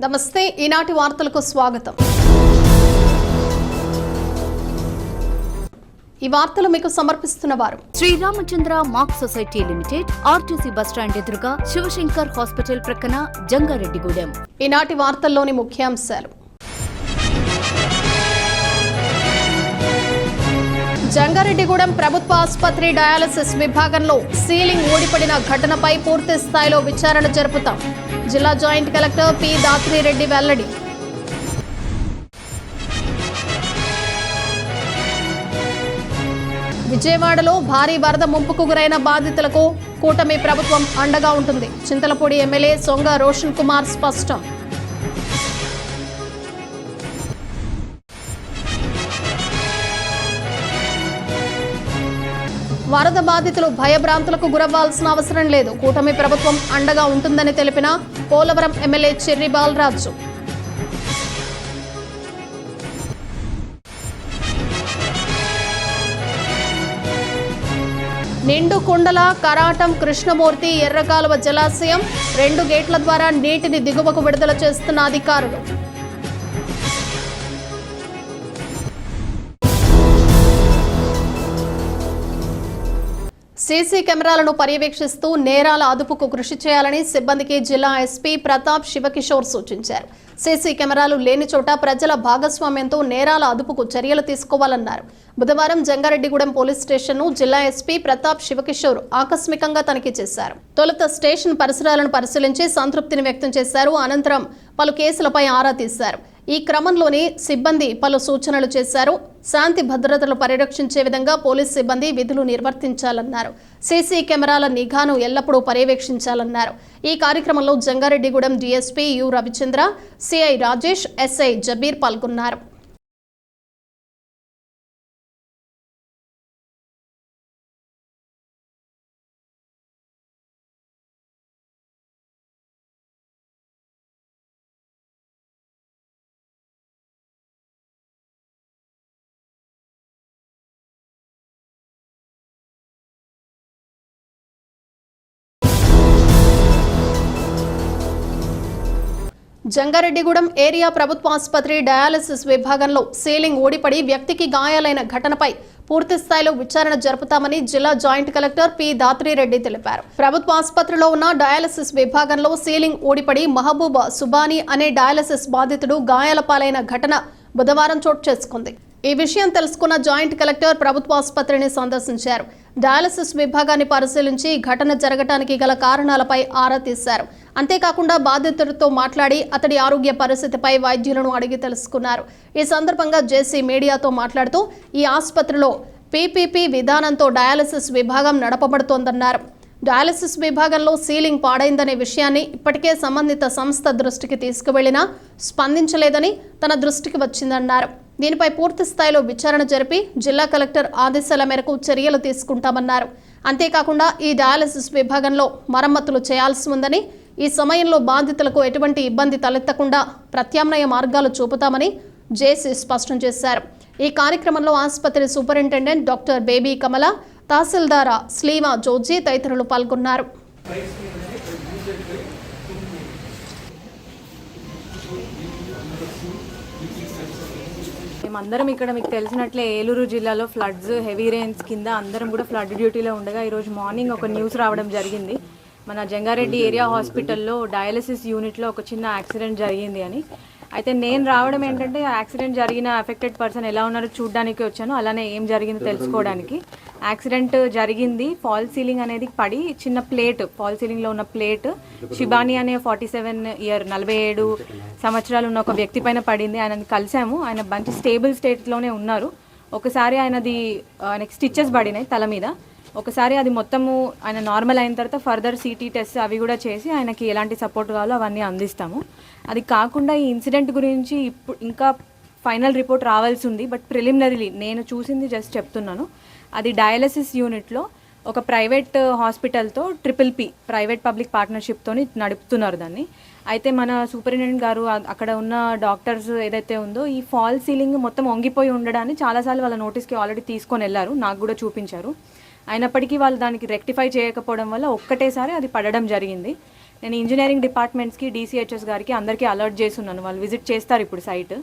నమస్తే ఈనాటి వార్తలకు స్వాగతం। ఈ వార్తలు మీకు సమర్పిస్తున్న వారు Shri Ramachandra mark society limited, RTC bus stand ఎదురుగా, శివశంకర్ హాస్పిటల్ ప్రక్కన, జంగారెడ్డిగూడెం। ఈనాటి వార్తల్లోని ముఖ్యాంశాలు। జంగారెడ్డిగూడెం ప్రభుత్వ ఆసుపత్రి డయాలసిస్ విభాగంలో సీలింగ్ ఊడిపడిన ఘటనపై పూర్తి స్థాయిలో విచారణ జరుపుతాం। జిల్లా జాయింట్ కలెక్టర్ పి దాత్రిరెడ్డి వెల్లడి। విజయవాడలో భారీ వరద ముంపుకు గురైన బాధితులకు కూటమి ప్రభుత్వం అండగా ఉంటుంది। చింతలపూడి ఎమ్మెల్యే సొంగ రోషన్ కుమార్ స్పష్టం। వరద బాధితులు భయభ్రాంతులకు గురవ్వాల్సిన అవసరం లేదు, కూటమి ప్రభుత్వం అండగా ఉంటుందని తెలిపిన పోలవరం ఎమ్మెల్యే చెర్రి బాలరాజు। నిండు కుండల కరాటం కృష్ణమూర్తి ఎర్రకాలువ జలాశయం 2 గేట్ల ద్వారా నీటిని దిగువకు విడుదల చేస్తున్న అధికారులు। సీసీ కెమెరాలను పర్యవేక్షిస్తూ నేరాల అదుపుకు కృషి చేయాలని సిబ్బందికి జిల్లా ఎస్పీ ప్రతాప్ శివకిషోర్ సూచించారు। సీసీ కెమెరాలు లేని చోట ప్రజల భాగస్వామ్యంతో నేరాల అదుపుకు చర్యలు తీసుకోవాలన్నారు। బుధవారం జంగారెడ్డిగూడెం పోలీస్ స్టేషన్ను జిల్లా ఎస్పీ ప్రతాప్ శివకిషోర్ ఆకస్మికంగా తనిఖీ చేశారు। తొలుత స్టేషన్ పరిసరాలను పరిశీలించి సంతృప్తిని వ్యక్తం చేశారు। అనంతరం పలు కేసులపై ఆరా తీశారు। ఈ క్రమంలోనే సిబ్బంది పలు సూచనలు చేశారు। శాంతి భద్రతలు పరిరక్షించే విధంగా పోలీస్ సిబ్బంది విధులు నిర్వర్తించాలన్నారు। సీసీ కెమెరాల నిఘాను ఎల్లప్పుడూ పర్యవేక్షించాలన్నారు। ఈ కార్యక్రమంలో Jangareddygudem DSP U Ravichandra, CI Rajesh, SI Jabeer పాల్గొన్నారు। జంగారెడ్డిగూడెం ఏరియా ప్రభుత్వ ఆసుపత్రి డయాలసిస్ విభాగంలో సీలింగ్ ఊడిపడి వ్యక్తికి గాయాలైన ఘటనపై పూర్తి స్థాయిలో విచారణ జరుపుతామని జిల్లా జాయింట్ కలెక్టర్ పి దాత్రిరెడ్డి తెలిపారు। ప్రభుత్వ ఆసుపత్రిలో ఉన్న డయాలసిస్ విభాగంలో సీలింగ్ ఊడిపడి మహబూబ్ సుబానీ అనే డయాలసిస్ బాధితుడు గాయాల పాలైన ఘటన బుధవారం చోటు చేసుకుంది। ఈ విషయం తెలుసుకున్న జాయింట్ కలెక్టర్ ప్రభుత్వ ఆసుపత్రిని సందర్శించారు। డయాలసిస్ విభాగాన్ని పరిశీలించి ఘటన జరగడానికి గల కారణాలపై ఆరా తీశారు। అంతేకాకుండా బాధితుడితో మాట్లాడి అతడి ఆరోగ్య పరిస్థితిపై వైద్యులను అడిగి తెలుసుకున్నారు। ఈ సందర్భంగా జేసీ మీడియాతో మాట్లాడుతూ ఈ ఆసుపత్రిలో పీపీపీ విధానంతో డయాలసిస్ విభాగం నడపబడుతోందన్నారు। డయాలసిస్ విభాగంలో సీలింగ్ పాడైందనే విషయాన్ని ఇప్పటికే సంబంధిత సంస్థ దృష్టికి తీసుకువెళ్లినా స్పందించలేదని తన దృష్టికి వచ్చిందన్నారు। దీనిపై పూర్తి స్థాయిలో విచారణ జరిపి జిల్లా కలెక్టర్ ఆదేశాల మేరకు చర్యలు తీసుకుంటామన్నారు। అంతేకాకుండా ఈ డయాలసిస్ విభాగంలో మరమ్మతులు చేయాల్సి ఉందని, ఈ సమయంలో బాధితులకు ఎటువంటి ఇబ్బంది తలెత్తకుండా ప్రత్యామ్నాయ మార్గాలు చూపుతామని జేసీ స్పష్టం చేశారు। ఈ కార్యక్రమంలో ఆసుపత్రి సూపరింటెండెంట్ డాక్టర్ బేబీ కమల, తహసీల్దార్ స్లీమా జోజీ తదితరులు పాల్గొన్నారు। మేమందరం ఇక్కడ మీకు తెలిసినట్లే ఏలూరు జిల్లాలో ఫ్లడ్స్, హెవీ రెయిన్స్ కింద అందరం కూడా ఫ్లడ్ డ్యూటీలో ఉండగా ఈరోజు మార్నింగ్ ఒక న్యూస్ రావడం జరిగింది। మన జంగారెడ్డి ఏరియా హాస్పిటల్లో డయాలసిస్ యూనిట్లో ఒక చిన్న యాక్సిడెంట్ జరిగింది అని। అయితే నేను రావడం ఏంటంటే యాక్సిడెంట్ జరిగిన అఫెక్టెడ్ పర్సన్ ఎలా ఉన్నారో చూడడానికి వచ్చాను, అలానే ఏం జరిగిందో తెలుసుకోవడానికి। యాక్సిడెంట్ జరిగింది, ఫాల్ సీలింగ్ అనేది పడి చిన్న ప్లేట్, ఫాల్ సీలింగ్లో ఉన్న ప్లేట్ శిబానీ అనే 47 సంవత్సరాలు ఉన్న ఒక వ్యక్తి పైన పడింది। ఆయనని కలిసాము, ఆయన మంచి స్టేబుల్ స్టేట్లోనే ఉన్నారు। ఒకసారి ఆయనకి స్టిచెస్ పడినాయి తల మీద, ఒకసారి అది మొత్తము ఆయన నార్మల్ అయిన తర్వాత ఫర్దర్ సిటీ టెస్ట్ అవి కూడా చేసి ఆయనకి ఎలాంటి సపోర్ట్ కావాలో అవన్నీ అందిస్తాము। అది కాకుండా ఈ ఇన్సిడెంట్ గురించి ఇప్పుడు ఇంకా ఫైనల్ రిపోర్ట్ రావాల్సి ఉంది, బట్ ప్రిలిమినరీలీ నేను చూసింది జస్ట్ చెప్తున్నాను। అది డయాలసిస్ యూనిట్లో ఒక ప్రైవేట్ హాస్పిటల్తో PPP ప్రైవేట్ పబ్లిక్ పార్ట్నర్షిప్తో నడుపుతున్నారు దాన్ని। అయితే మన సూపరింటెండెంట్ గారు అక్కడ ఉన్న డాక్టర్స్ ఏదైతే ఉందో ఈ ఫాల్ సీలింగ్ మొత్తం వంగిపోయి ఉండడాన్ని చాలాసార్లు వాళ్ళ నోటీస్కి ఆల్రెడీ తీసుకొని వెళ్ళారు, నాకు కూడా చూపించారు। అయినప్పటికీ వాళ్ళు దానికి రెక్టిఫై చేయకపోవడం వల్ల ఒక్కటేసారి అది పడడం జరిగింది। నేను ఇంజనీరింగ్ డిపార్ట్మెంట్స్కి DCHS గారికి అందరికీ అలర్ట్ చేస్తున్నాను. వాళ్ళు విజిట్ చేస్తారు ఇప్పుడు సైట్.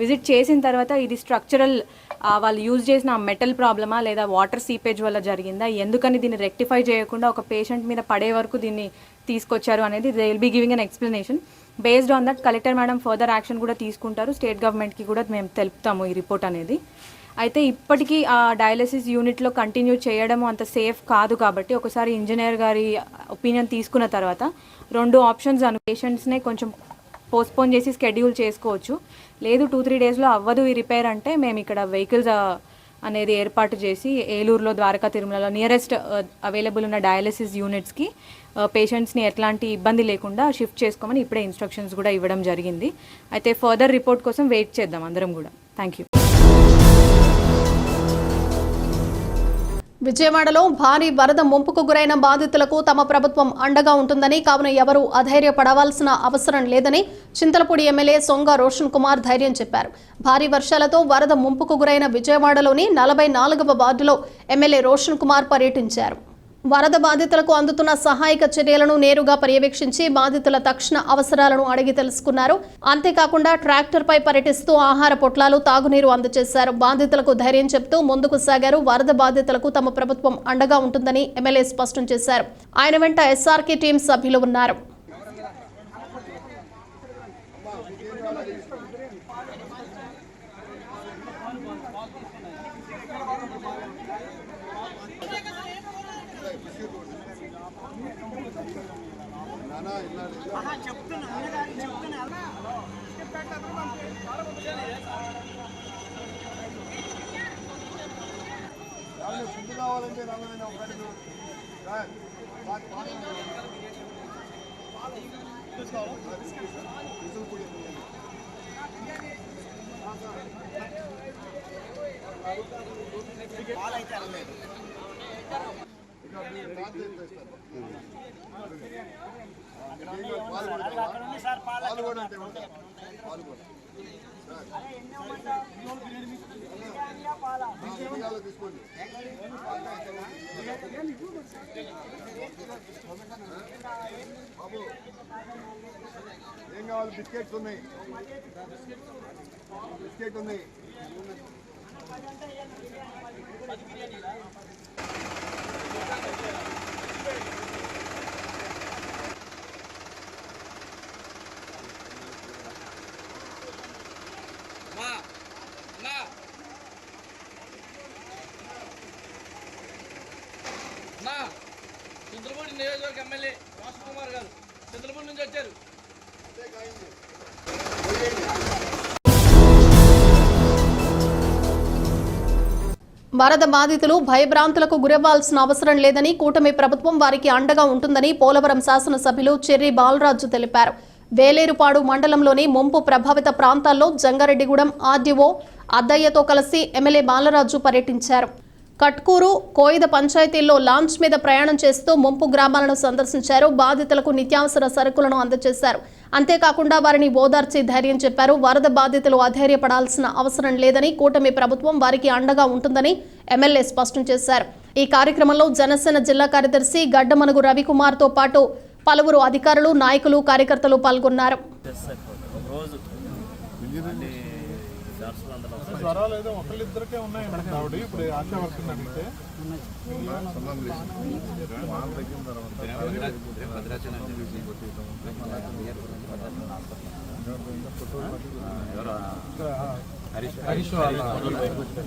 విజిట్ చేసిన తర్వాత ఇది స్ట్రక్చరల్ వాళ్ళు యూజ్ చేసిన మెటల్ ప్రాబ్లమా లేదా వాటర్ సీపేజ్ వల్ల జరిగిందా, ఎందుకని దీన్ని రెక్టిఫై చేయకుండా ఒక పేషెంట్ మీద పడే వరకు దీన్ని తీసుకొచ్చారు అనేది they will be giving an explanation. Based on that collector madam further action కూడా తీసుకుంటారు. స్టేట్ గవర్నమెంట్కి కూడా మేము తెలుపుతాము ఈ రిపోర్ట్ అనేది. అయితే ఇప్పటికీ ఆ డయాలసిస్ యూనిట్లో కంటిన్యూ చేయడం అంత సేఫ్ కాదు కాబట్టి ఒకసారి ఇంజనీర్ గారి ఒపీనియన్ తీసుకున్న తర్వాత 2 ఆప్షన్స్ పేషెంట్స్నే కొంచెం పోస్ట్పోన్ చేసి స్కెడ్యూల్ చేసుకోవచ్చు. లేదు 2-3 డేస్లో అవ్వదు ఈ రిపేర్ అంటే మేము ఇక్కడ వెహికల్స్ అనేది ఏర్పాటు చేసి ఏలూరులో, ద్వారకా, తిరుమలలో నియరెస్ట్ అవైలబుల్ ఉన్న డయాలసిస్ యూనిట్స్కి పేషెంట్స్ని ఎట్లాంటి ఇబ్బంది లేకుండా షిఫ్ట్ చేసుకోమని ఇప్పుడే ఇన్స్ట్రక్షన్స్ కూడా ఇవ్వడం జరిగింది. అయితే ఫర్దర్ రిపోర్ట్ కోసం వెయిట్ చేద్దాం అందరం కూడా. Thank you. విజయవాడలో భారీ వరద ముంపుకు గురైన బాధితులకు తమ ప్రభుత్వం అండగా ఉంటుందని, కావున ఎవరూ అధైర్యపడవలసిన అవసరం లేదని చింతలపూడి ఎమ్మెల్యే సొంగ రోషన్ కుమార్ ధైర్యం చెప్పారు. భారీ వర్షాలతో వరద ముంపుకు గురైన విజయవాడలోని 44వ వార్డులో ఎమ్మెల్యే రోషన్ కుమార్ పర్యటించారు. వరద బాధితులకు అందుతున్న సహాయక చర్యలను నేరుగా పర్యవేక్షించి బాధితుల తక్షణ అవసరాలను అడిగి తెలుసుకున్నారు. అంతేకాకుండా ట్రాక్టర్పై పర్యటిస్తూ ఆహార పొట్లాలు, తాగునీరు అందజేశారు. బాధితులకు ధైర్యం చెప్తూ ముందుకు సాగారు. వరద బాధితులకు తమ ప్రభుత్వం అండగా ఉంటుందని ఎమ్మెల్యే స్పష్టం చేశారు. ఆయన వెంట SRK టీం సభ్యులు ఉన్నారు. ఏం కావాలి? బిస్కెట్స్ ఉన్నాయి, బిస్కెట్ ఉన్నాయి. చంద్రపూడి నియోజకవర్గ ఎమ్మెల్యే రోషన్ కుమార్ గారు చంద్రపూడి నుంచి వచ్చారు. వరద బాధితులు భయభ్రాంతులకు గురవ్వాల్సిన అవసరం లేదని, కూటమి ప్రభుత్వం వారికి అండగా ఉంటుందని పోలవరం శాసనసభ్యులు చెర్రి బాలరాజు తెలిపారు. వేలేరుపాడు మండలంలోని ముంపు ప్రభావిత ప్రాంతాల్లో జంగారెడ్డిగూడెం ఆర్డీఓ అద్దయ్యతో కలిసి ఎమ్మెల్యే బాలరాజు పర్యటించారు. కట్కూరు, కోయిద పంచాయతీల్లో లాంచ్ మీద ప్రయాణం చేస్తూ ముంపు గ్రామాలను సందర్శించారు. బాధితులకు నిత్యావసర సరుకులను అందజేశారు. అంతేకాకుండా వారిని ఓదార్చి ధైర్యం చెప్పారు. వరద బాధితులు అధైర్యపడాల్సిన అవసరం లేదని, కూటమి ప్రభుత్వం వారికి అండగా ఉంటుందని ఎమ్మెల్యే స్పష్టం చేశారు. ఈ కార్యక్రమంలో జనసేన జిల్లా కార్యదర్శి గడ్డమనుగు రవికుమార్తో పాటు పలువురు అధికారులు, నాయకులు, కార్యకర్తలు పాల్గొన్నారు. జ్వరాలు ఏదో ఒకళ్ళిద్దరికే ఉన్నాయి ఆవిడ. ఇప్పుడు ఆశా వర్కర్ని అడిగితే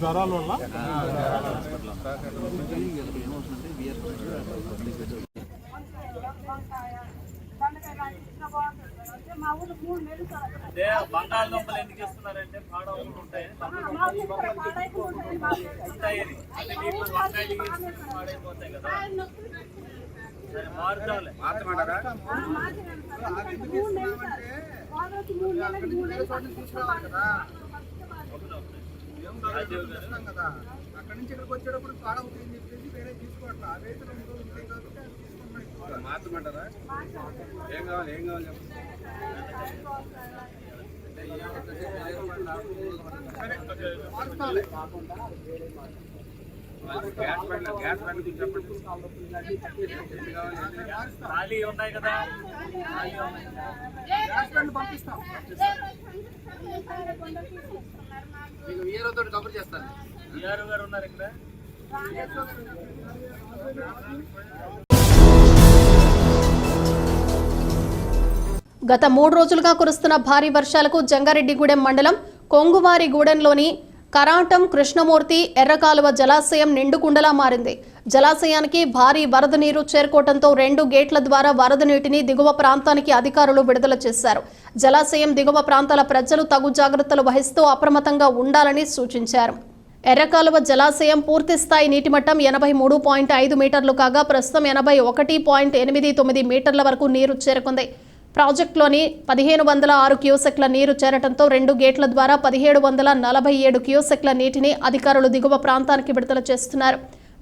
జ్వరాల వల్ల బంగాళదుంపలు ఎందుకు ఇస్తున్నారంటే పాడవులు ఉంటాయి పాడైపోతాయి కదా. సరే మారుతాంలే. అక్కడి నుంచి ఇక్కడికి వచ్చేటప్పుడు పాడవుతుంది చెప్పేసి వేరే తీసుకోవట్లా. ఆ రేట్లు 2 రోజులు ఉంటాయి కాబట్టి మార్చమంటారా? ఏం కావాలి? ఏం కావాలి? సరే గ్యాస్ బండ్ గురించి చెప్పండి. ఖాళీ ఉన్నాయి కదా, గ్యాస్ బండ్ పంపిస్తాం. మీకు వీఆర్ఓ తోటి కబుర్ చేస్తాను. విఆర్ఓ గారు ఉన్నారు ఇక్కడ. గత 3 రోజులుగా కురుస్తున్న భారీ వర్షాలకు జంగారెడ్డిగూడెం మండలం కొంగువారిగూడెంలోని కరాటం కృష్ణమూర్తి ఎర్రకాలువ జలాశయం నిండుకుండలా మారింది. జలాశయానికి భారీ వరద నీరు చేరుకోవడంతో 2 గేట్ల ద్వారా వరద నీటిని దిగువ ప్రాంతానికి అధికారులు విడుదల చేశారు. జలాశయం దిగువ ప్రాంతాల ప్రజలు తగు జాగ్రత్తలు వహిస్తూ అప్రమత్తంగా ఉండాలని సూచించారు. ఎర్రకాలువ జలాశయం పూర్తి స్థాయి నీటి మట్టం 83.5 మీటర్లు కాగా ప్రస్తుతం 81.89 మీటర్ల వరకు నీరు చేరుకుంది. ప్రాజెక్టులోని 1506 క్యూసెక్ల నీరు చేరటంతో 2 గేట్ల ద్వారా 1747 క్యూసెక్ల నీటిని అధికారులు దిగువ ప్రాంతానికి విడుదల చేస్తున్నారు.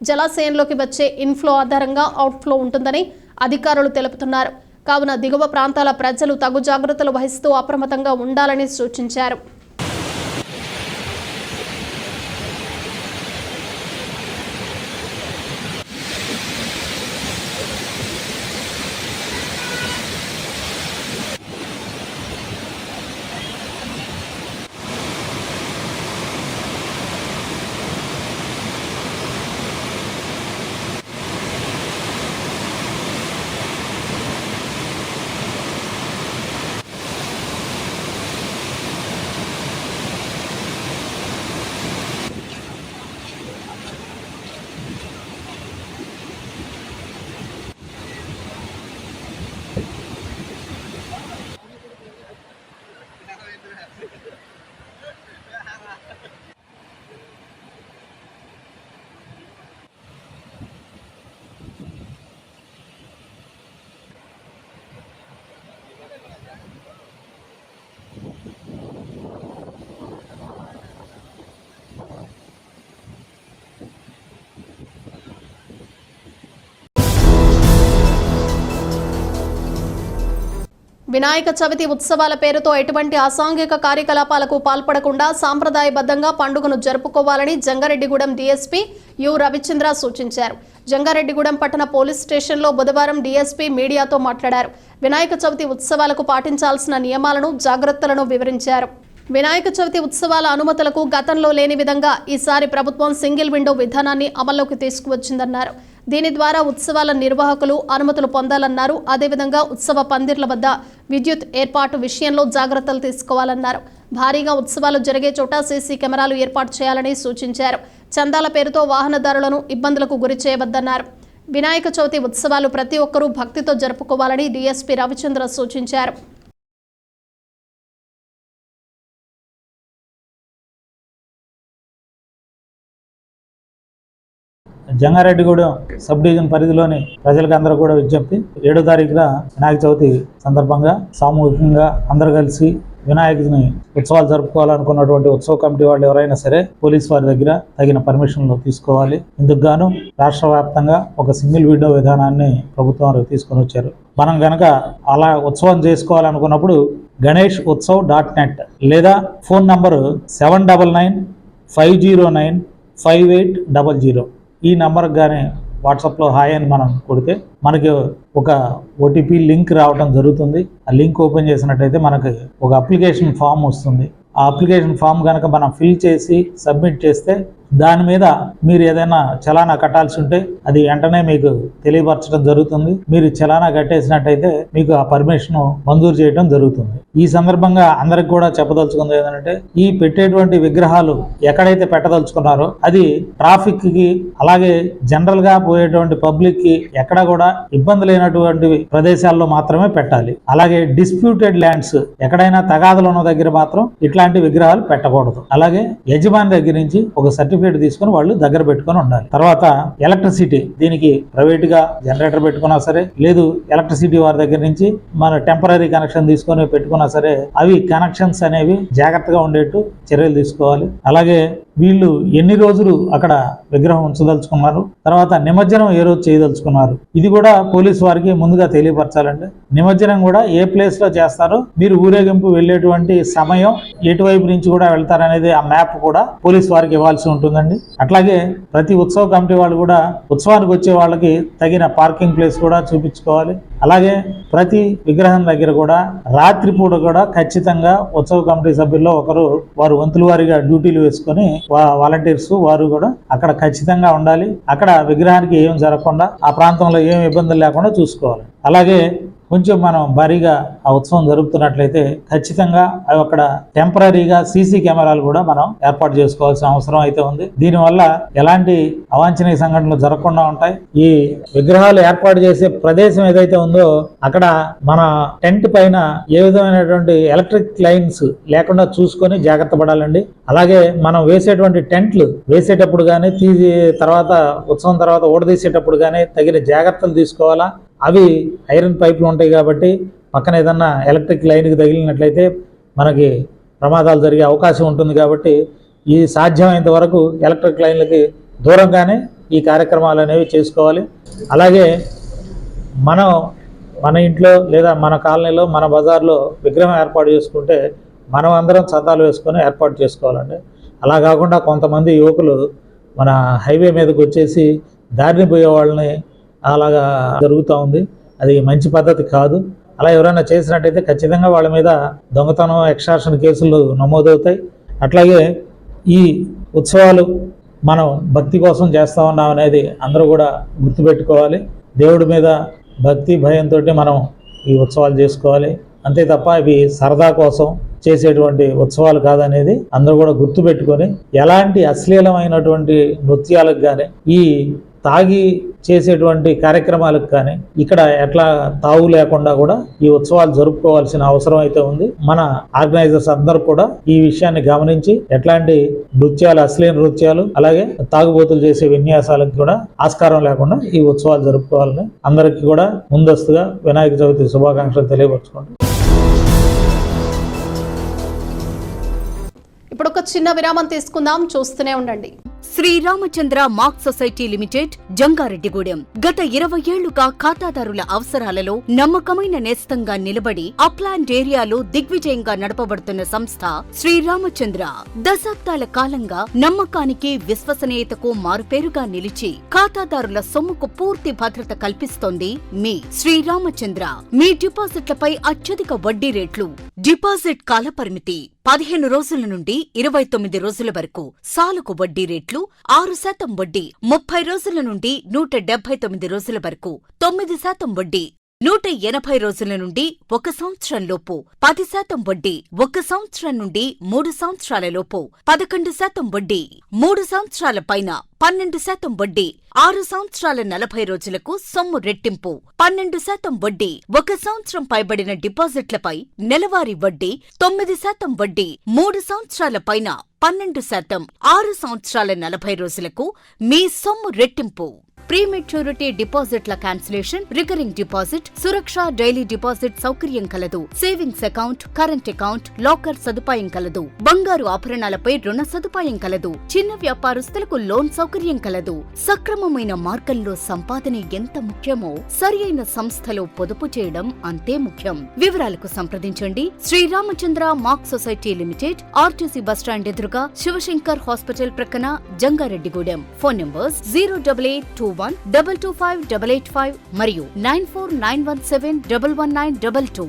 జలాశయంలోకి వచ్చే ఇన్ఫ్లో ఆధారంగా అవుట్ఫ్లో ఉంటుందని అధికారులు తెలుపుతున్నారు. కావున దిగువ ప్రాంతాల ప్రజలు తగు జాగ్రత్తలు వహిస్తూ అప్రమత్తంగా ఉండాలని సూచించారు. వినాయక చవితి ఉత్సవాల పేరుతో ఎటువంటి అసాంఘిక కార్యకలాపాలకు పాల్పడకుండా సాంప్రదాయబద్ధంగా పండుగను జరుపుకోవాలని జంగారెడ్డిగూడెం డీఎస్పీ యు రవిచంద్ర సూచించారు. జంగారెడ్డిగూడెం పట్టణ పోలీస్ స్టేషన్లో బుధవారం డీఎస్పీ మీడియాతో మాట్లాడారు. వినాయక చవితి ఉత్సవాలకు పాటించాల్సిన నియమాలను, జాగ్రత్తలను వివరించారు. వినాయక చవితి ఉత్సవాల అనుమతులకు గతంలో లేని విధంగా ఈసారి ప్రభుత్వం సింగిల్ విండో విధానాన్ని అమల్లోకి తీసుకువచ్చిందన్నారు. దీని ద్వారా ఉత్సవాల నిర్వాహకులు అనుమతులు పొందాలన్నారు. అదేవిధంగా ఉత్సవ పందిర్ల వద్ద విద్యుత్ ఏర్పాటు విషయంలో జాగ్రత్తలు తీసుకోవాలన్నారు. భారీగా ఉత్సవాలు జరిగే చోట సీసీ కెమెరాలు ఏర్పాటు చేయాలని సూచించారు. చందాల పేరుతో వాహనదారులను ఇబ్బందులకు గురి చేయవద్దన్నారు. వినాయక చవితి ఉత్సవాలు ప్రతి ఒక్కరూ భక్తితో జరుపుకోవాలని డీఎస్పీ రవిచంద్ర సూచించారు. జంగారెడ్డిగూడెం సబ్ డివిజన్ పరిధిలోని ప్రజలకు అందరూ కూడా విజ్ఞప్తి, 7వ తారీఖున వినాయక చవితి సందర్భంగా సామూహికంగా అందరూ కలిసి వినాయకుడిని ఉత్సవాలు జరుపుకోవాలనుకున్నటువంటి ఉత్సవ కమిటీ వాళ్ళు ఎవరైనా సరే పోలీసు వారి దగ్గర తగిన పర్మిషన్లు తీసుకోవాలి. ఇందుకు గాను రాష్ట్ర వ్యాప్తంగా ఒక సింగిల్ విండో విధానాన్ని ప్రభుత్వం వారు తీసుకొని వచ్చారు. మనం గనక అలా ఉత్సవం చేసుకోవాలనుకున్నప్పుడు ganeshutsav.net లేదా ఫోన్ నంబరు 7995095800 ఈ నంబర్కి కానీ వాట్సాప్లో హాయ్ అని మనం కొడితే మనకి ఒక ఓటీపీ లింక్ రావడం జరుగుతుంది. ఆ లింక్ ఓపెన్ చేసినట్టయితే మనకి ఒక అప్లికేషన్ ఫామ్ వస్తుంది. ఆ అప్లికేషన్ ఫామ్ కనుక మనం ఫిల్ చేసి సబ్మిట్ చేస్తే దాని మీద మీరు ఏదైనా చలానా కట్టాల్సి ఉంటే అది వెంటనే మీకు తెలియపరచడం జరుగుతుంది. మీరు చలానా కట్టేసినట్టయితే మీకు ఆ పర్మిషన్ మంజూరు చేయడం జరుగుతుంది. ఈ సందర్భంగా అందరికి కూడా చెప్పదలుచుకుంది ఏంటంటే, ఈ పెట్టేటువంటి విగ్రహాలు ఎక్కడైతే పెట్టదలుచుకున్నారో అది ట్రాఫిక్ కి అలాగే జనరల్ గా పోయేటువంటి పబ్లిక్ కి ఎక్కడ కూడా ఇబ్బంది లేనటువంటి ప్రదేశాల్లో మాత్రమే పెట్టాలి. అలాగే డిస్ప్యూటెడ్ ల్యాండ్స్ ఎక్కడైనా తగాదులు ఉన్న దగ్గర మాత్రం ఇట్లాంటి విగ్రహాలు పెట్టకూడదు. అలాగే యజమాని దగ్గర నుంచి ఒక సర్టిఫికేట్ తీసుకుని వాళ్ళు దగ్గర పెట్టుకుని ఉండాలి. తర్వాత ఎలక్ట్రిసిటీ, దీనికి ప్రైవేట్ గా జనరేటర్ పెట్టుకున్నా సరే, లేదు ఎలక్ట్రిసిటీ వారి దగ్గర నుంచి మన టెంపరీ కనెక్షన్ తీసుకొని పెట్టుకున్నా సరే, అవి కనెక్షన్స్ అనేవి జాగ్రత్తగా ఉండేట్టు చర్యలు తీసుకోవాలి. అలాగే వీళ్ళు ఎన్ని రోజులు అక్కడ విగ్రహం ఉంచదలుచుకున్నారు, తర్వాత నిమజ్జనం ఏ రోజు చేయదలుచుకున్నారు, ఇది కూడా పోలీసు వారికి ముందుగా తెలియపరచాలండి. నిమజ్జనం కూడా ఏ ప్లేస్ లో చేస్తారో, మీరు ఊరేగింపు వెళ్ళేటువంటి సమయం ఎటువైపు నుంచి కూడా వెళ్తారనేది ఆ మ్యాప్ కూడా పోలీసు వారికి ఇవ్వాల్సి ఉంటుందండి. అట్లాగే ప్రతి ఉత్సవ కమిటీ వాళ్ళు కూడా ఉత్సవానికి వచ్చే వాళ్ళకి తగిన పార్కింగ్ ప్లేస్ కూడా చూపించుకోవాలి. అలాగే ప్రతి విగ్రహం దగ్గర కూడా రాత్రిపూట కూడా ఖచ్చితంగా ఉత్సవ కమిటీ సభ్యుల్లో ఒకరు వారు వంతుల వారిగా డ్యూటీలు వేసుకొని వాలంటీర్స్ వారు కూడా అక్కడ ఖచ్చితంగా ఉండాలి. అక్కడ విగ్రహానికి ఏం జరగకుండా, ఆ ప్రాంతంలో ఏం ఇబ్బందులు లేకుండా చూసుకోవాలి. అలాగే కొంచెం మనం భారీగా ఆ ఉత్సవం జరుపుతున్నట్లయితే ఖచ్చితంగా అవి అక్కడ టెంపరీగా సీసీ కెమెరాలు కూడా మనం ఏర్పాటు చేసుకోవాల్సిన అవసరం అయితే ఉంది. దీనివల్ల ఎలాంటి అవాంఛనీయ సంఘటనలు జరగకుండా ఉంటాయి. ఈ విగ్రహాలు ఏర్పాటు చేసే ప్రదేశం ఏదైతే ఉందో అక్కడ మన టెంట్ పైన ఏ విధమైనటువంటి ఎలక్ట్రిక్ లైన్స్ లేకుండా చూసుకొని జాగ్రత్త పడాలండి. అలాగే మనం వేసేటువంటి టెంట్లు వేసేటప్పుడు కానీ తర్వాత ఉత్సవం తర్వాత ఓడదీసేటప్పుడు కానీ తగిన జాగ్రత్తలు తీసుకోవాలా. అవి ఐరన్ పైపులు ఉంటాయి కాబట్టి పక్కన ఏదన్నా ఎలక్ట్రిక్ లైన్కి తగిలినట్లయితే మనకి ప్రమాదాలు జరిగే అవకాశం ఉంటుంది. కాబట్టి ఈ సాధ్యమైనంత వరకు ఎలక్ట్రిక్ లైన్లకి దూరంగానే ఈ కార్యక్రమాలు అనేవి చేసుకోవాలి. అలాగే మన ఇంట్లో లేదా మన కాలనీలో మన బజార్లో విగ్రహం ఏర్పాటు చేసుకుంటే మనం అందరం చందాలు వేసుకొని ఏర్పాటు చేసుకోవాలండి. అలా కాకుండా కొంతమంది యువకులు మన హైవే మీదకి వచ్చేసి దారిని పోయే వాళ్ళని అలాగా జరుగుతూ ఉంది. అది మంచి పద్ధతి కాదు. అలా ఎవరైనా చేసినట్టయితే ఖచ్చితంగా వాళ్ళ మీద దొంగతనం, ఎక్స్టార్షన్ కేసులు నమోదవుతాయి. అట్లాగే ఈ ఉత్సవాలు మనం భక్తి కోసం చేస్తూ ఉన్నాం అనేది అందరూ కూడా గుర్తుపెట్టుకోవాలి. దేవుడి మీద భక్తి భయంతో మనం ఈ ఉత్సవాలు చేసుకోవాలి. అంతే తప్ప ఇవి సరదా కోసం చేసేటువంటి ఉత్సవాలు కాదనేది అందరూ కూడా గుర్తుపెట్టుకొని ఎలాంటి అశ్లీలమైనటువంటి నృత్యాలకు కానీ ఈ తాగి చేసేటువంటి కార్యక్రమాలకు కానీ ఇక్కడ ఎట్లా తావు లేకుండా కూడా ఈ ఉత్సవాలు జరుపుకోవాల్సిన అవసరం అయితే ఉంది. మన ఆర్గనైజర్స్ అందరూ కూడా ఈ విషయాన్ని గమనించి ఎట్లాంటి నృత్యాలు, అశ్లీల నృత్యాలు అలాగే తాగుబోతులు చేసే విన్యాసాలకు కూడా ఆస్కారం లేకుండా ఈ ఉత్సవాలు జరుపుకోవాలని అందరికీ కూడా ముందస్తుగా వినాయక చవితి శుభాకాంక్షలు తెలియపరచుకోండి. ఇప్పుడు ఒక చిన్న విరామం తీసుకుందాం, చూస్తూనే ఉండండి. శ్రీరామచంద్ర మాక్ సొసైటీ లిమిటెడ్, జంగారెడ్డిగూడెం. గత 20 ఏళ్లుగా ఖాతాదారుల అవసరాలలో నమ్మకమైన నేస్తంగా నిలబడి అప్లాండ్ ఏరియాలో దిగ్విజయంగా నడపబడుతున్న సంస్థ శ్రీరామచంద్ర. దశాబ్దాల కాలంగా నమ్మకానికి, విశ్వసనీయతకు మారుపేరుగా నిలిచి ఖాతాదారుల సొమ్ముకు పూర్తి భద్రత కల్పిస్తోంది మీ శ్రీరామచంద్ర. మీ డిపాజిట్లపై అత్యధిక వడ్డీ రేట్లు, డిపాజిట్ కాలపరిమితి 15 రోజుల నుండి 29 రోజుల వరకు, సాలుకు వడ్డీ రేట్లు 6% వడ్డీ, 30 రోజుల నుండి 179 రోజుల వరకు 9% వడ్డీ, 180 రోజుల నుండి 1 సంవత్సరం లోపు 10% వడ్డీ, 1 సంవత్సరం నుండి 3 సంవత్సరాల లోపు 11% వడ్డీ, 3 సంవత్సరాల పైన 12% వడ్డీ, 6 సంవత్సరాల 40 రోజులకు సొమ్ము రెట్టింపు 12% వడ్డీ, 1 సంవత్సరం పైబడిన డిపాజిట్లపై నెలవారీ వడ్డీ 9% వడ్డీ, 3 సంవత్సరాల పైన 12%, 6 సంవత్సరాల 40 రోజులకు మీ సొమ్ము రెట్టింపు. ప్రీమెచ్యూరిటీ డిపాజిట్ల క్యాన్సిలేషన్, రికరింగ్ డిపాజిట్, సురక్ష డైలీ డిపాజిట్ సౌకర్యం కలదు. Savings account, current account, locker సదుపాయం కలదు. బంగారు ఆభరణాలపై రుణ సదుపాయం కలదు. చిన్న వ్యాపారస్తులకు లోన్ సౌకర్యం కలదు. సక్రమమైన మార్గంలో సంపాదన ఎంత ముఖ్యమో సరియైన సంస్థలో పొదుపు చేయడం అంతే ముఖ్యం. వివరాలకు సంప్రదించండి. శ్రీరామచంద్ర మాక్ సొసైటీ లిమిటెడ్, ఆర్టీసీ బస్టాండ్ ఎదురుగా, శివశంకర్ హాస్పిటల్ ప్రక్కన, జంగారెడ్డిగూడెం. ఫోన్ నంబర్స్ 08821225885 మరియు 9491711922.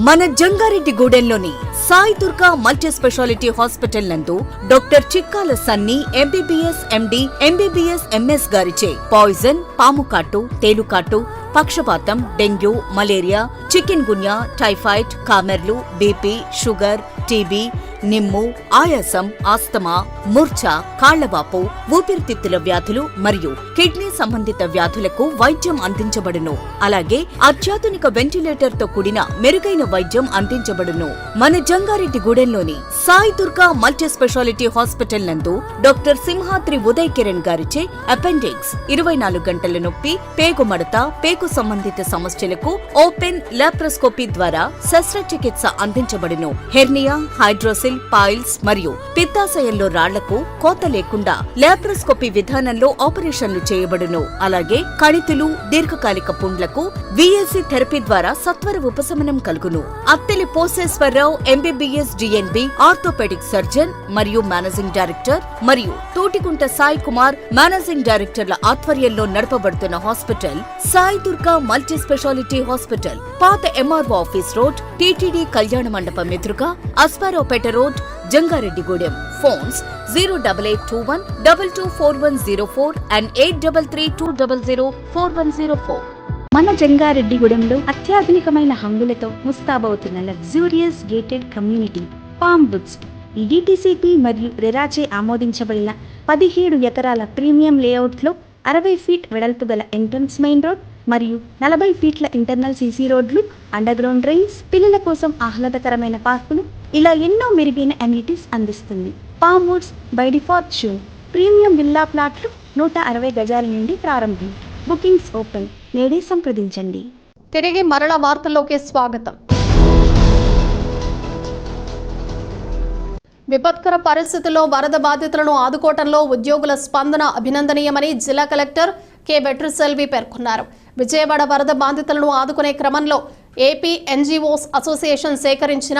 మన జంగారెడ్డిగూడెంలోని Sai Durga multi speciality hospital నందు doctor Chikkala Sunny MBBS MD, MBBS MS గారిచే పాయిజన్, పాముకాటు, తేలుకాటు, పక్షపాతం, dengue, malaria, chikungunya, typhoid, కామెర్లు, బీపీ, షుగర్, టీబీ, నిమ్ము, ఆయాసం, ఆస్తమా, మూర్ఛ, కాళ్లవాపు, ఊపిరితిత్తుల వ్యాధులు మరియు కిడ్నీ సంబంధిత వ్యాధులకు వైద్యం అందించబడును. అలాగే అత్యాధునిక వెంటిలేటర్ తో కూడిన మెరుగైన వైద్యం అందించబడును. మన జంగారెడ్డిగూడెంలోని Sai Durga multi speciality hospital నందు డాక్టర్ సింహాద్రి ఉదయ్ కిరణ్ గారిచే అపెండిక్స్, 24 గంటల నొప్పి, పేగుమడత, పేగు సంబంధిత సమస్యలకు ఓపెన్ లాప్రోస్కోపీ ద్వారా శస్త్రచికిత్స అందించబడును. హెర్నియా, హైడ్రోసిల్, పైల్స్ మరియు పిత్తాశయంలో రాళ్లకు కోత లేకుండా లాప్రోస్కోపీ విధానంలో ఆపరేషన్లు చేయబడును. అలాగే కణితులు, దీర్ఘకాలిక పుండ్లకు విఎల్సి థెరపీ ద్వారా సత్వర ఉపశమనం కలుగును. Atteli Poseswararao MBBS DNB orthopaedic surgeon మరియు మేనేజింగ్ డైరెక్టర్ మరియు తోటిగుంట సాయి కుమార్ మేనేజింగ్ డైరెక్టర్ల ఆధ్వర్యంలో నడపబడుతున్న hospital Sai Durga multi speciality hospital, పాత ఎంఆర్ఓ ఆఫీస్ రోడ్, టీటీడీ కళ్యాణ మండపం ఎదురుగా, Aswaraopeta road, Jangareddygudem. Phones 08821 224104 and 8332004104. మన జంగారెడ్డిగూడెంలో అత్యాధునికమైన హంగులతో ముస్తాబవుతున్న luxurious gated community Palm Books. ఈ డిటిసిపి మరియు రెరాచే ఆమోదించబడిన 17 ఎకరాల ప్రీమియం లేఅవుట్లో 60 ఫీట్ వెడల్పు గల ఎంట్రన్స్ మెయిన్ రోడ్ మరియు 40 ఫీట్ల ఇంటర్నల్ సీసీ రోడ్లు, అండర్ గ్రౌండ్ డ్రైన్స్, పిల్లల కోసం ఆహ్లాదకరమైన పార్కులు, ఇలా ఎన్నో మెరుగైన అమ్యూనిటీస్ అందిస్తుంది. Palm Woods by default show premium villa ప్లాట్లు 160 గజాల నుండి ప్రారంభం. Bookings open. నేడే సంప్రదించండి. తిరిగి మరల వార్తల్లోకి స్వాగతం. విపత్కర పరిస్థితుల్లో వరద బాధితులను ఆదుకోవటంలో ఉద్యోగుల స్పందన అభినందనీయమని జిల్లా కలెక్టర్ కె వెట్రిసెల్వి పేర్కొన్నారు. విజయవాడ వరద బాధితులను ఆదుకునే క్రమంలో ఏపీ ఎన్జీఓస్ అసోసియేషన్ సేకరించిన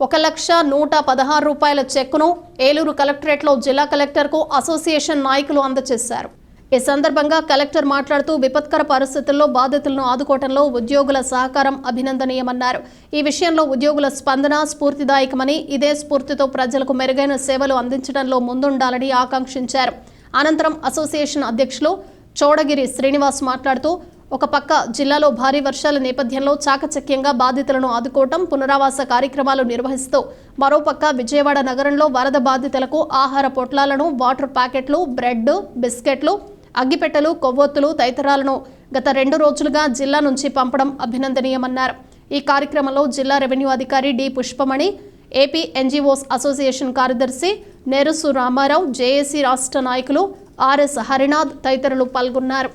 1,116 రూపాయల చెక్కును ఏలూరు కలెక్టరేట్లో జిల్లా కలెక్టర్కు అసోసియేషన్ నాయకులు అందజేశారు. ఈ సందర్భంగా కలెక్టర్ మాట్లాడుతూ విపత్కర పరిస్థితుల్లో బాధితులను ఆదుకోవటంలో ఉద్యోగుల సహకారం అభినందనీయమన్నారు. ఈ విషయంలో ఉద్యోగుల స్పందన స్ఫూర్తిదాయకమని, ఇదే స్ఫూర్తితో ప్రజలకు మెరుగైన సేవలు అందించడంలో ముందుండాలని ఆకాంక్షించారు. అనంతరం అసోసియేషన్ అధ్యక్షులు చోడగిరి శ్రీనివాస్ మాట్లాడుతూ ఒక పక్క జిల్లాలో భారీ వర్షాల నేపథ్యంలో చాకచక్యంగా బాధితులను ఆదుకోవటం, పునరావాస కార్యక్రమాలు నిర్వహిస్తూ మరోపక్క విజయవాడ నగరంలో వరద బాధితులకు ఆహార పొట్లాలను, వాటర్ ప్యాకెట్లు, బ్రెడ్, బిస్కెట్లు, అగ్గిపెట్టెలు, కొవ్వొత్తులు తదితరాలను గత 2 రోజులుగా జిల్లా నుంచి పంపడం అభినందనీయమన్నారు. ఈ కార్యక్రమంలో జిల్లా రెవెన్యూ అధికారి D Pushpamani, AP NGOs association కార్యదర్శి నెరుసు రామారావు, జేఏసీ రాష్ట్ర నాయకులు ఆర్ఎస్ హరినాథ్ తదితరులు పాల్గొన్నారు.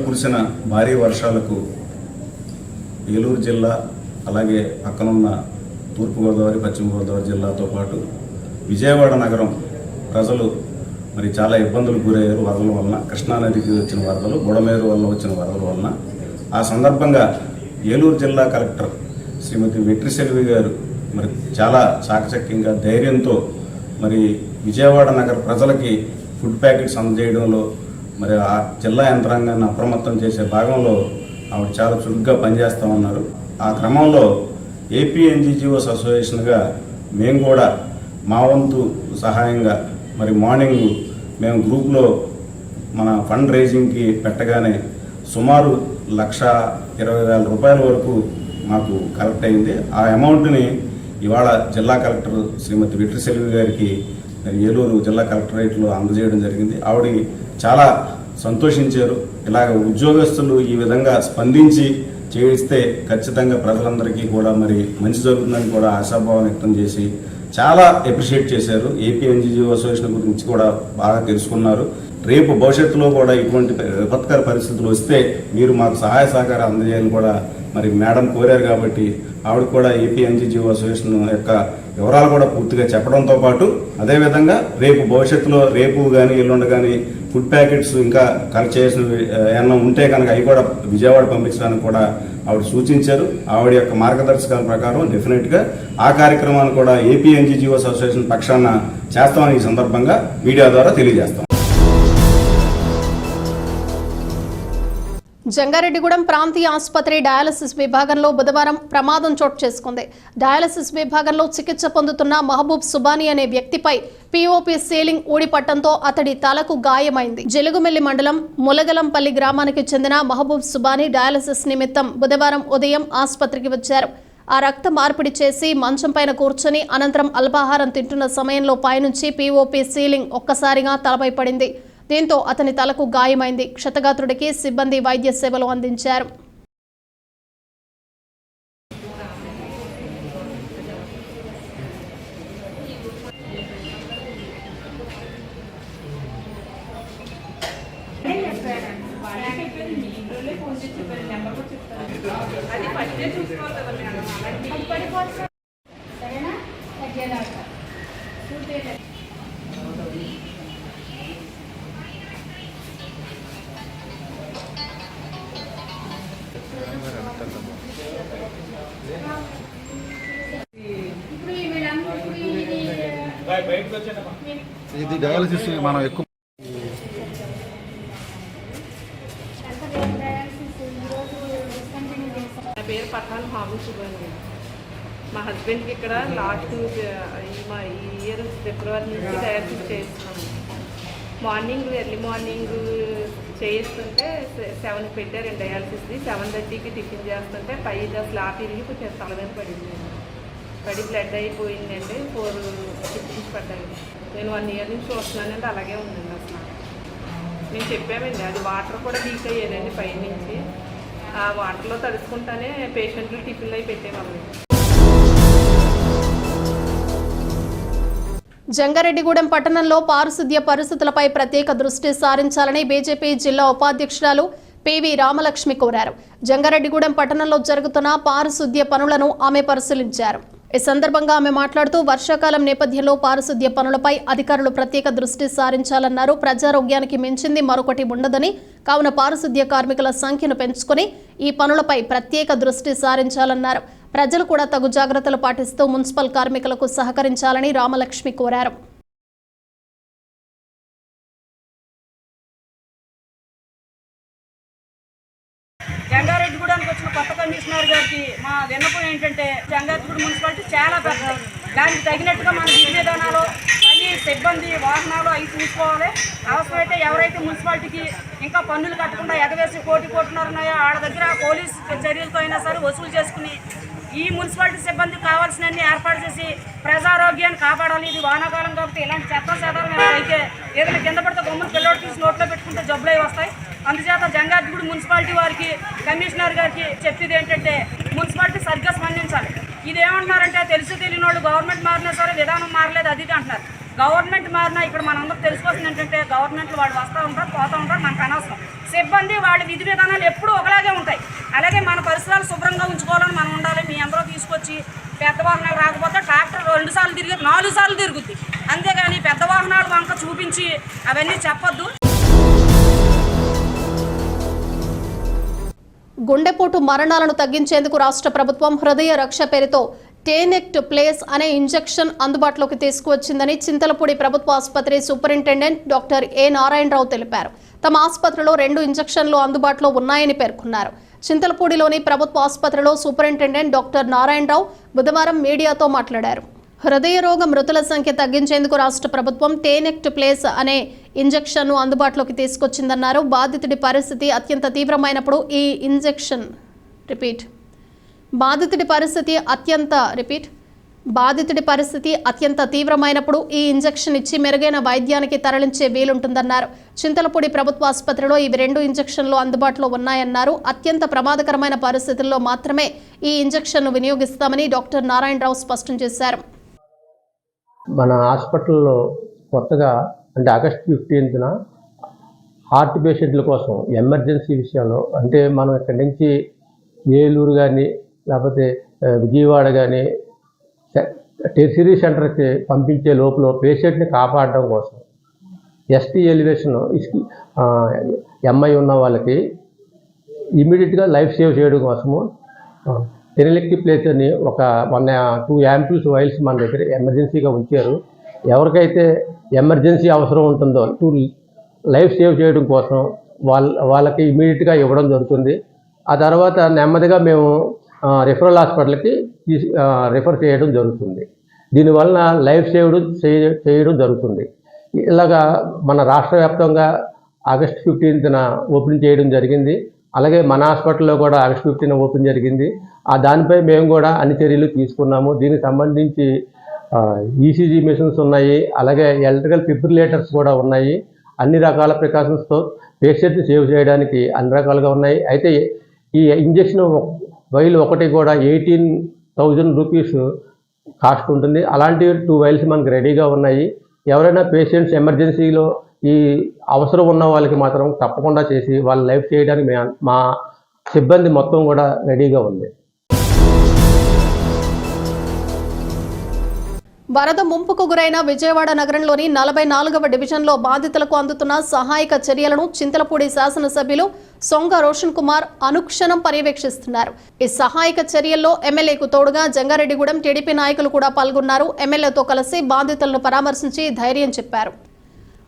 కురిసిన భారీ వర్షాలకు ఏలూరు జిల్లా, అలాగే పక్కనున్న తూర్పుగోదావరి, పశ్చిమ గోదావరి జిల్లాతో పాటు విజయవాడ నగరం ప్రజలు మరి చాలా ఇబ్బందులు గురయ్యారు వరదల వలన. కృష్ణానదికి వచ్చిన వరదలు, బుడమేరు వల్ల వచ్చిన వరదల వలన. ఆ సందర్భంగా ఏలూరు జిల్లా కలెక్టర్ శ్రీమతి వెట్రిసెల్వి గారు మరి చాలా చాకచక్యంగా, ధైర్యంతో మరి విజయవాడ నగర ప్రజలకి ఫుడ్ ప్యాకెట్స్ అందజేయడంలో, మరి ఆ జిల్లా యంత్రాంగాన్ని అప్రమత్తం చేసే భాగంలో ఆవిడ చాలా చురుగ్గా పనిచేస్తూ ఉన్నారు. ఆ క్రమంలో ఏపీ ఎన్జీఓస్ అసోసియేషన్గా మేము కూడా మా వంతు సహాయంగా మరి మార్నింగ్ మేము గ్రూప్లో మన ఫండ్ రైజింగ్కి పెట్టగానే సుమారు 1,20,000 రూపాయల వరకు మాకు కలెక్ట్ అయింది. ఆ అమౌంట్ని ఇవాళ జిల్లా కలెక్టర్ శ్రీమతి వెట్రిసెల్వి గారికి ఏలూరు జిల్లా కలెక్టరేట్లో అందజేయడం జరిగింది. ఆవిడ చాలా సంతోషించారు. ఇలాగ ఉద్యోగస్తులు ఈ విధంగా స్పందించి చేయిస్తే ఖచ్చితంగా ప్రజలందరికీ కూడా మరి మంచి జరుగుతుందని కూడా ఆశాభావం వ్యక్తం చేసి చాలా అప్రిషియేట్ చేశారు. ఏపీ ఎన్జీఓ అసోసియేషన్ గురించి కూడా బాగా తెలుసుకున్నారు. రేపు భవిష్యత్తులో కూడా ఇటువంటి విపత్కర పరిస్థితులు వస్తే మీరు మాకు సహాయ సహకారం అందజేయాలని కూడా మరి మేడం కోరారు. కాబట్టి ఆవిడ కూడా ఏపీ ఎన్జీఓ అసోసియేషన్ యొక్క వివరాలు కూడా పూర్తిగా చెప్పడంతో పాటు అదేవిధంగా రేపు భవిష్యత్తులో రేపు కానీ ఎల్లుండి కానీ ఫుడ్ ప్యాకెట్స్ ఇంకా కలెక్ట్ చేసినవి ఏమన్నా ఉంటే కనుక అవి కూడా విజయవాడ పంపించడానికి కూడా ఆవిడ సూచించారు. ఆవిడ యొక్క మార్గదర్శకాల ప్రకారం డెఫినెట్గా ఆ కార్యక్రమాన్ని కూడా ఏపీ ఎన్జీఓస్ అసోసియేషన్ పక్షాన చేస్తామని ఈ సందర్భంగా మీడియా ద్వారా తెలియజేస్తాం. జంగారెడ్డిగూడెం ప్రాంతీయ ఆసుపత్రి డయాలసిస్ విభాగంలో బుధవారం ప్రమాదం చోటు చేసుకుంది. డయాలసిస్ విభాగంలో చికిత్స పొందుతున్న మహబూబ్ సుబానీ అనే వ్యక్తిపై పీఓపీ సీలింగ్ ఊడిపట్టడంతో అతడి తలకు గాయమైంది. జలుగుమెల్లి మండలం ములగలంపల్లి గ్రామానికి చెందిన మహబూబ్ సుబానీ డయాలసిస్ నిమిత్తం బుధవారం ఉదయం ఆసుపత్రికి వచ్చారు. ఆ రక్త మార్పిడి చేసి మంచం పైన కూర్చొని అనంతరం అల్పాహారం తింటున్న సమయంలో పైనుంచి పీఓపీ సీలింగ్ ఒక్కసారిగా తలపై పడింది. దీంతో అతని తలకు గాయమైంది. క్షతగాత్రుడికి సిబ్బంది వైద్య సేవలు అందించారు. ఇది డయాలసిస్ మనం ఎక్కువ నా పేరు పఠాన్ హాబు సుబ్బాని. మా హస్బెండ్కి ఇక్కడ లాస్ట్ ఈ ఇయర్ ఫిబ్రవరి నుంచి డయాలసిస్ చేస్తున్నాను. ఎర్లీ మార్నింగ్ చేయిస్తుంటే 7 పెట్టారండి డయాలసిస్ది. 7:30కి టిఫిన్ చేస్తుంటే 5 స్లాబ్ ఇరిగి కొంచెం తల మీద పడి బ్లడ్ అయిపోయిందండి. 4 టిఫిన్స్ పడ్డాయి. నేను 1 ఇయర్ నుంచి చూస్తున్నానండి, అలాగే ఉందండి. అసలు నేను చెప్పామండి, అది వాటర్ కూడా లీక్ అయ్యేదండి పైనుంచి. ఆ వాటర్లో తడుచుకుంటానే పేషెంట్లు టిఫిన్లు అయి పెట్టేవాళ్ళం. జంగారెడ్డిగూడెం పట్టణంలో పారిశుద్ధ్య పరిస్థితులపై ప్రత్యేక దృష్టి సారించాలని బీజేపీ జిల్లా ఉపాధ్యక్షురాలు పివి రామలక్ష్మి కోరారు. జంగారెడ్డిగూడెం పట్టణంలో జరుగుతున్న పారిశుద్ధ్య పనులను ఆమె పరిశీలించారు. ఈ సందర్భంగా ఆమె మాట్లాడుతూ వర్షాకాలం నేపథ్యంలో పారిశుద్ధ్య పనులపై అధికారులు ప్రత్యేక దృష్టి సారించాలన్నారు. ప్రజారోగ్యానికి మించింది మరొకటి ఉండదని, కావున పారిశుద్ధ్య కార్మికుల సంఖ్యను పెంచుకొని ఈ పనులపై ప్రత్యేక దృష్టి సారించాలన్నారు. ప్రజలు కూడా తగు జాగ్రత్తలు పాటిస్తూ మున్సిపల్ కార్మికులకు సహకరించాలని రామలక్ష్మి కోరారు. జంగారెడ్డిగూడానికి వచ్చిన కొత్త కమిషనర్ గారికి మా విన్నపం ఏంటంటే, జంగారెడ్డిగూడ మున్సిపాలిటీ చాలా పెద్దది. దానికి తగినట్టుగా మన విధి విధానాలు పని సిబ్బంది వాహనాలు అవి చూసుకోవాలి. అవసరమైతే ఎవరైతే మున్సిపాలిటీకి ఇంకా పన్నులు కట్టకుండా ఎగవేసి కోటిన్నర ఉన్నాయో వాళ్ళ దగ్గర పోలీసు చర్యలతో అయినా సరే వసూలు చేసుకుని ఈ మున్సిపాలిటీ సిబ్బంది కావాల్సినన్ని ఏర్పాటు చేసి ప్రజారోగ్యాన్ని కాపాడాలి. ఇది వానాకాలం కాబట్టి ఇలాంటి చెత్తాచెదారం అయితే ఏదైనా కింద పడితే గమ్మున పిల్లలు తీసి నోట్లో పెట్టుకుంటే జబ్బులు వస్తాయి. అందుచేత జంగారెడ్డిగూడ మున్సిపాలిటీ వారికి కమిషనర్ గారికి చెప్పేది ఏంటంటే, మున్సిపాలిటీ సరిగ్గా స్పందించాలి. ఇదేమంటున్నారంటే, తెలిసి తెలియని వాళ్ళు గవర్నమెంట్ మారినా సరే విధానం మారలేదు అది అంటున్నారు. గవర్నమెంట్ మారినా ఇక్కడ మనందరూ తెలుసుకోవాల్సింది ఏంటంటే, గవర్నమెంట్లు వాళ్ళు వస్తూ ఉంటారు పోతూ ఉంటారు, మనకు అనవసరం. సిబ్బంది వాళ్ళ విధి విధానాలు ఎప్పుడూ ఒకలాగే ఉంటాయి. అలాగే మన పరిసరాలు శుభ్రంగా ఉంచుకోవాలని మనం ఉండాలి. మీ అందరూ తీసుకొచ్చి పెద్ద వాహనాలు రాకపోతే ట్రాక్టర్ 2 సార్లు తిరిగి 4 సార్లు తిరుగుద్ది. అంతేగాని పెద్ద వాహనాలు వంక చూపించి అవన్నీ చెప్పొద్దు. గుండెపోటు మరణాలను తగ్గించేందుకు రాష్ట్ర ప్రభుత్వం హృదయ రక్ష పేరుతో టేనెక్ట్ ప్లేస్ అనే ఇంజెక్షన్ అందుబాటులోకి తీసుకువచ్చిందని చింతలపూడి ప్రభుత్వ ఆసుపత్రి సూపరింటెండెంట్ డాక్టర్ ఏ నారాయణరావు తెలిపారు. తమ ఆసుపత్రిలో 2 ఇంజెక్షన్లు అందుబాటులో ఉన్నాయని పేర్కొన్నారు. చింతలపూడిలోని ప్రభుత్వ ఆసుపత్రిలో సూపరింటెండెంట్ డాక్టర్ నారాయణరావు బుధవారం మీడియాతో మాట్లాడారు. హృదయ రోగ మృతుల సంఖ్య తగ్గించేందుకు రాష్ట్ర ప్రభుత్వం టేనెక్ట్ ప్లేస్ అనే ఇంజెక్షన్ను అందుబాటులోకి తీసుకొచ్చిందన్నారు. బాధితుడి పరిస్థితి అత్యంత తీవ్రమైనప్పుడు ఈ ఇంజెక్షన్ బాధితుడి పరిస్థితి అత్యంత తీవ్రమైనప్పుడు ఈ ఇంజెక్షన్ ఇచ్చి మెరుగైన వైద్యానికి తరలించే వీలుంటుందన్నారు. చింతలపూడి ప్రభుత్వ ఆసుపత్రిలో ఇవి 2 ఇంజెక్షన్లు అందుబాటులో ఉన్నాయన్నారు. అత్యంత ప్రమాదకరమైన పరిస్థితుల్లో మాత్రమే ఈ ఇంజెక్షన్ను వినియోగిస్తామని డాక్టర్ నారాయణరావు స్పష్టం చేశారు. మన హాస్పిటల్లో కొత్తగా అంటే ఆగస్టు 15న హార్ట్ పేషెంట్ల కోసం ఎమర్జెన్సీ విషయంలో, అంటే మనం ఇక్కడి నుంచి ఏలూరు కానీ లేకపోతే విజయవాడ కానీ టెర్షరీ సెంటర్కి పంపించే లోపల పేషెంట్ని కాపాడడం కోసం ఎస్టీ ఎలివేషన్ ఎంఐ ఉన్న వాళ్ళకి ఇమీడియట్గా లైఫ్ సేవ్ చేయడం కోసము టెనెక్ట్ ప్లేస్ అని ఒక 2 యాంపుల్స్ వైల్స్ మన దగ్గర ఎమర్జెన్సీగా ఉంచారు. ఎవరికైతే ఎమర్జెన్సీ అవసరం ఉంటుందో లైఫ్ సేవ్ చేయడం కోసం వాళ్ళకి ఇమీడియట్గా ఇవ్వడం జరుగుతుంది. ఆ తర్వాత నెమ్మదిగా మేము రిఫరల్ హాస్పిటల్కి రిఫర్ చేయడం జరుగుతుంది. దీనివలన లైఫ్ చేయడం జరుగుతుంది. ఇలాగా మన రాష్ట్ర వ్యాప్తంగా ఆగస్టు 15న ఓపెన్ చేయడం జరిగింది. అలాగే మన హాస్పిటల్లో కూడా ఆగస్ట్ 15 ఓపెన్ జరిగింది. దానిపై మేము కూడా అన్ని చర్యలు తీసుకున్నాము. దీనికి సంబంధించి ఈసీజీ మిషన్స్ ఉన్నాయి, అలాగే ఎలక్ట్రికల్ ఫిబ్రిలేటర్స్ కూడా ఉన్నాయి. అన్ని రకాల ప్రికాషన్స్తో పేషెంట్ని సేవ్ చేయడానికి అన్ని రకాలుగా ఉన్నాయి. అయితే ఈ ఇంజెక్షన్ వైల్ ఒకటి కూడా 18,000 రూపీస్ కాస్ట్ ఉంటుంది. అలాంటి 2 వైల్స్ మనకు రెడీగా ఉన్నాయి. ఎవరైనా పేషెంట్స్ ఎమర్జెన్సీలో ఈ అవసరం ఉన్న వాళ్ళకి మాత్రం తప్పకుండా చేసి వాళ్ళ లైఫ్ చేయడానికి మా సిబ్బంది మొత్తం కూడా రెడీగా ఉంది. వరద ముంపుకు గురైన విజయవాడ నగరంలోని 44వ డివిజన్లో బాధితులకు అందుతున్న సహాయక చర్యలను చింతలపూడి శాసనసభ్యులు సొంగ రోషన్ కుమార్ అనుక్షణం పర్యవేక్షిస్తున్నారు. ఈ సహాయక చర్యల్లో ఎమ్మెల్యేకు తోడుగా జంగారెడ్డిగూడెం టీడీపీ నాయకులు కూడా పాల్గొన్నారు. ఎమ్మెల్యేతో కలిసి బాధితులను పరామర్శించి ధైర్యం చెప్పారు.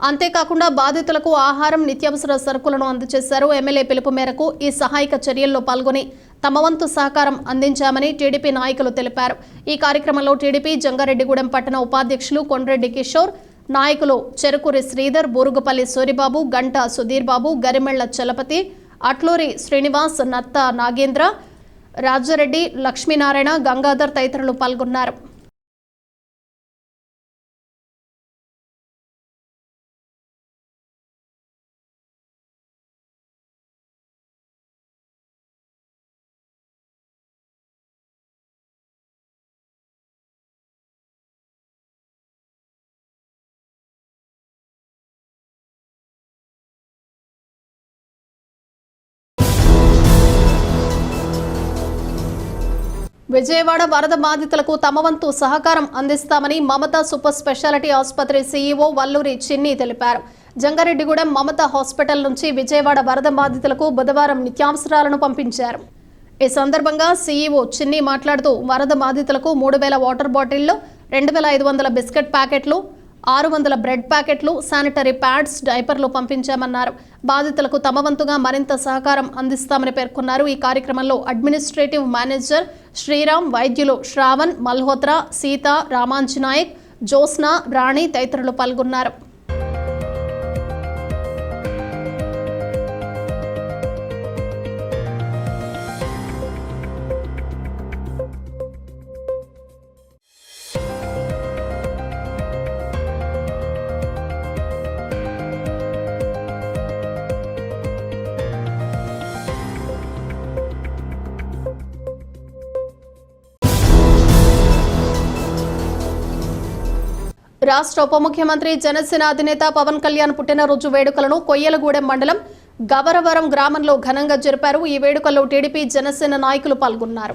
అంతేకాకుండా బాధితులకు ఆహారం, నిత్యావసర సరుకులను అందజేశారు. ఎమ్మెల్యే పిలుపు మేరకు ఈ సహాయక చర్యల్లో పాల్గొని తమ వంతు సహకారం అందించామని టీడీపీ నాయకులు తెలిపారు. ఈ కార్యక్రమంలో టీడీపీ జంగారెడ్డిగూడెం పట్టణ ఉపాధ్యక్షులు కొండ్రెడ్డి కిషోర్, నాయకులు చెరుకూరి శ్రీధర్, బూరుగుపల్లి సూరిబాబు, గంట సుధీర్ బాబు, గరిమెళ్ల చలపతి, అట్లూరి శ్రీనివాస్, నత్త నాగేంద్ర, రాజారెడ్డి, లక్ష్మీనారాయణ, గంగాధర్ తదితరులు పాల్గొన్నారు. విజయవాడ వరద బాధితులకు తమ వంతు సహకారం అందిస్తామని మమతా సూపర్ స్పెషాలిటీ ఆసుపత్రి సీఈఓ వల్లూరి చిన్ని తెలిపారు. జంగారెడ్డిగూడెం మమతా హాస్పిటల్ నుంచి విజయవాడ వరద బాధితులకు బుధవారం నిత్యావసరాలను పంపించారు. ఈ సందర్భంగా సీఈఓ చిన్ని మాట్లాడుతూ వరద బాధితులకు 3,000 వాటర్ బాటిళ్లు, 2,500 బిస్కెట్ ప్యాకెట్లు, 600 బ్రెడ్ ప్యాకెట్లు, శానిటరీ ప్యాడ్స్, డైపర్లు పంపించామన్నారు. బాధితులకు తమ వంతుగా మరింత సహకారం అందిస్తామని పేర్కొన్నారు. ఈ కార్యక్రమంలో అడ్మినిస్ట్రేటివ్ మేనేజర్ శ్రీరామ్, వైద్యులు శ్రావణ్, మల్హోత్రా, సీత, రామాంజనాయక్, జోస్నా, రాణి తదితరులు పాల్గొన్నారు. రాష్ట్ర ఉప ముఖ్యమంత్రి జనసేన అధినేత పవన్ కళ్యాణ్ పుట్టినరోజు వేడుకలను కొయ్యలగూడెం మండలం గవరవరం గ్రామంలో ఘనంగా జరిపారు. ఈ వేడుకల్లో టీడీపీ, జనసేన నాయకులు పాల్గొన్నారు.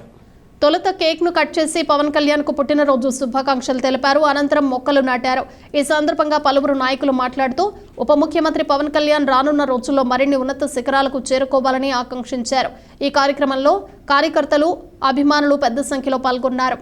తొలుత కేక్ను కట్ చేసి పవన్ కళ్యాణ్ కు పుట్టినరోజు శుభాకాంక్షలు తెలిపారు. అనంతరం మొక్కలు నాటారు. ఈ సందర్భంగా పలువురు నాయకులు మాట్లాడుతూ ఉప ముఖ్యమంత్రి పవన్ కళ్యాణ్ రానున్న రోజుల్లో మరిన్ని ఉన్నత శిఖరాలకు చేరుకోవాలని ఆకాంక్షించారు. ఈ కార్యక్రమంలో కార్యకర్తలు, అభిమానులు పెద్ద సంఖ్యలో పాల్గొన్నారు.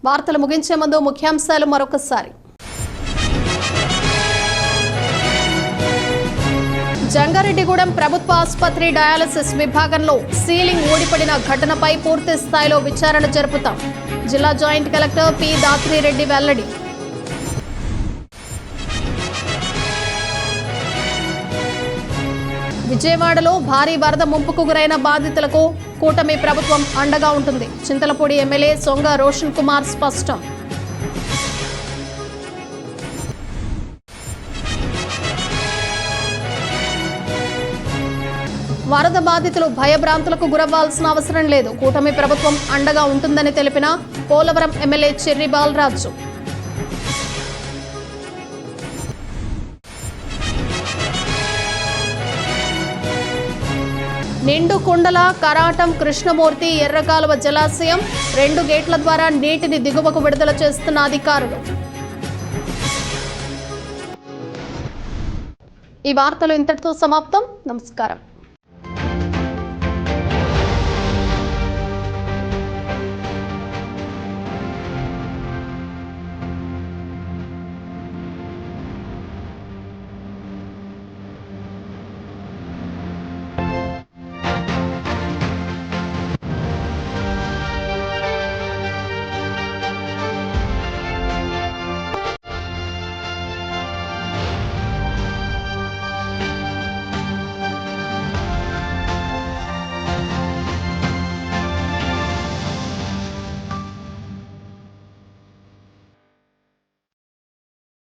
వార్తలు ముగించే ముందు ముఖ్యాంశాలు మరొకసారి. జంగారెడ్డిగూడెం ప్రభుత్వ ఆసుపత్రి డయాలసిస్ విభాగంలో సీలింగ్ ఊడిపడిన ఘటనపై పూర్తి స్థాయిలో విచారణ జరుపుతాం. జిల్లా జాయింట్ కలెక్టర్ పి దాత్రిరెడ్డి వెల్లడి. విజయవాడలో భారీ వరద ముంపుకు గురైన బాధితులకు కూటమి ప్రభుత్వం అండగా ఉంటుంది. చింతలపూడి ఎమ్మెల్యే సొంగ రోషన్ కుమార్ స్పష్టం. వరద బాధితులు భయభ్రాంతులకు గురవ్వాల్సిన అవసరం లేదు. కూటమి ప్రభుత్వం అండగా ఉంటుందని తెలిపిన పోలవరం ఎమ్మెల్యే చెర్రి బాలరాజు. నిండు కుండల కరాటం కృష్ణమూర్తి ఎర్రకాలువ జలాశయం 2 గేట్ల ద్వారా నీటిని దిగువకు విడుదల చేస్తున్న అధికారులు. ఈ వార్తలు ఇంతటితో సమాప్తం. నమస్కారం.